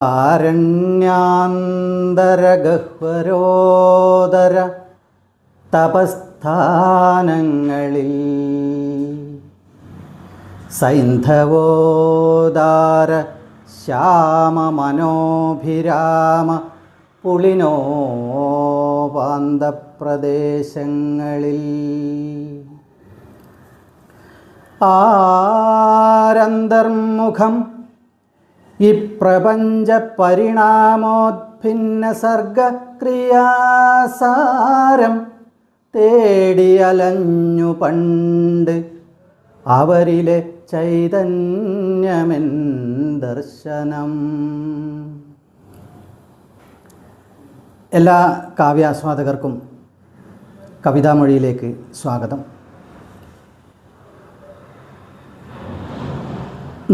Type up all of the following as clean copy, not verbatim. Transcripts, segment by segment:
ആരണ്യാന്തരഗഹ്വരോദര തപസ്ഥാനങ്ങളിൽ സൈന്ധവോദാര ശ്യാമമനോഭിരാമ പുളിനോപാന്തപ്രദേശങ്ങളിൽ ആരന്തർമുഖം ഈ പ്രപഞ്ച പരിണാമോദ്ഭിന്ന സർഗക്രിയാസാരം തേടിയലഞ്ഞു പണ്ട് അവരിലെ ചൈതന്യമെൻ ദർശനം. എല്ലാ കാവ്യാസ്വാദകർക്കും കവിതാമൊഴിയിലേക്ക് സ്വാഗതം.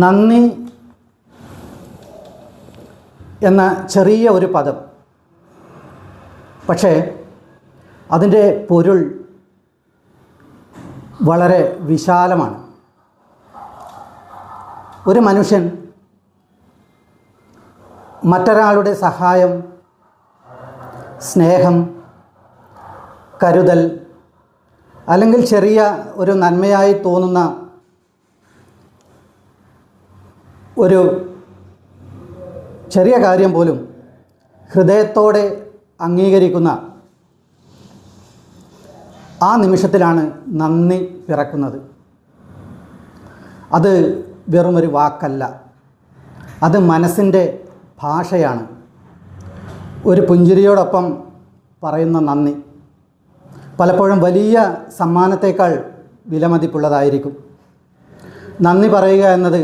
നന്ദി എന്ന ചെറിയ ഒരു പദം, പക്ഷേ അതിൻ്റെ പൊരുൾ വളരെ വിശാലമാണ്. ഒരു മനുഷ്യൻ മറ്റൊരാളുടെ സഹായം, സ്നേഹം, കരുതൽ അല്ലെങ്കിൽ ചെറിയ ഒരു നന്മയായി തോന്നുന്ന ഒരു ചെറിയ കാര്യം പോലും ഹൃദയത്തോടെ അംഗീകരിക്കുന്ന ആ നിമിഷത്തിലാണ് നന്ദി പിറക്കുന്നത്. അത് വെറുമൊരു വാക്കല്ല, അത് മനസ്സിൻ്റെ ഭാഷയാണ്. ഒരു പുഞ്ചിരിയോടൊപ്പം പറയുന്ന നന്ദി പലപ്പോഴും വലിയ സമ്മാനത്തേക്കാൾ വിലമതിപ്പുള്ളതായിരിക്കും. നന്ദി പറയുക എന്നത്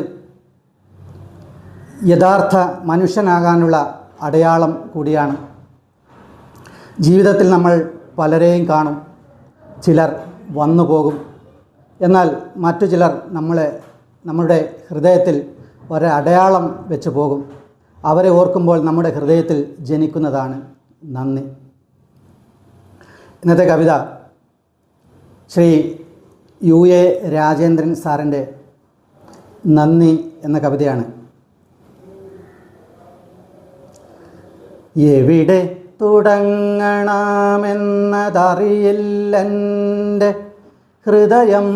യഥാർത്ഥ മനുഷ്യനാകാനുള്ള അടയാളം കൂടിയാണ്. ജീവിതത്തിൽ നമ്മൾ പലരെയും കാണും. ചിലർ വന്നു പോകും, എന്നാൽ മറ്റു ചിലർ നമ്മുടെ ഹൃദയത്തിൽ ഒരടയാളം വെച്ച് പോകും. അവരെ ഓർക്കുമ്പോൾ നമ്മുടെ ഹൃദയത്തിൽ ജനിക്കുന്നതാണ് നന്ദി. ഇന്നത്തെ കവിത ശ്രീ U.A. രാജേന്ദ്രൻ സാറിൻ്റെ നന്ദി എന്ന കവിതയാണ്. എവിടെ തുടങ്ങണമെന്നതറിയില്ലെൻ്റെ ഹൃദയം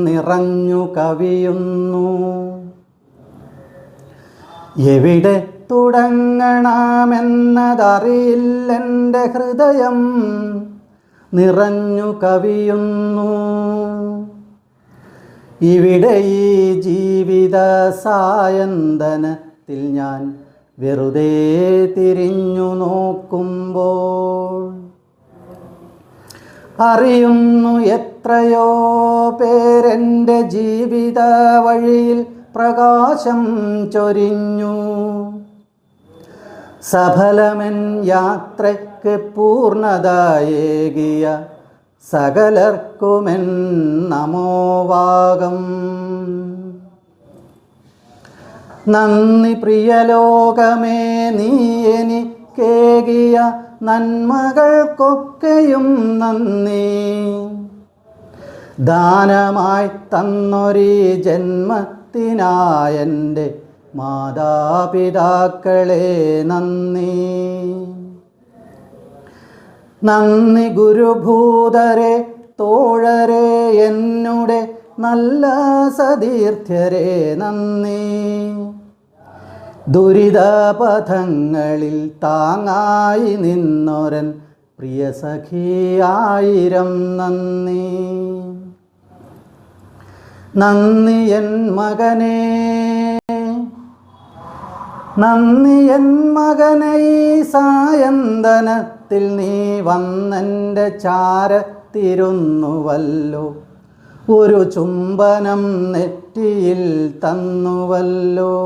നിറഞ്ഞു കവിയുന്നു. എവിടെ തുടങ്ങണമെന്നതറിയില്ലെൻ്റെ ഹൃദയം നിറഞ്ഞു കവിയുന്നു. ഇവിടെ ഈ ജീവിത സായന്തനത്തിൽ ഞാൻ വെറുതെ തിരിഞ്ഞു നോക്കുമ്പോൾ അറിയുന്നു എത്രയോ പേരെൻ്റെ ജീവിത വഴിയിൽ പ്രകാശം ചൊരിഞ്ഞു. സഫലമെൻ യാത്രയ്ക്ക് പൂർണ്ണതയേകിയ സകലർക്കുമെൻ നമോവാകം. നന്ദി പ്രിയലോകമേ, നീ എനിക്കേകിയ നന്മകൾക്കൊക്കെയും നന്ദി. ദാനമായി തന്നൊരീ ജന്മത്തിനായെൻ്റെ മാതാപിതാക്കളെ നന്ദി. നന്ദി ഗുരുഭൂതരെ, തോഴരെ, എന്നുടെ നല്ല സതീർത്ഥ്യരെ നന്ദി. ദുരിതപഥങ്ങളിൽ താങ്ങായി നിന്നൊരൻ പ്രിയ സഖിയായിരം നന്ദി. നന്ദി എൻ മകനേ, നന്ദി എൻ മകനെ, ഈ സായന്തനത്തിൽ നീ വന്നെൻ്റെ ചാരത്തിരുന്നുവല്ലോ. ഒരു ചുംബനം നെറ്റിയിൽ തന്നുവല്ലോ.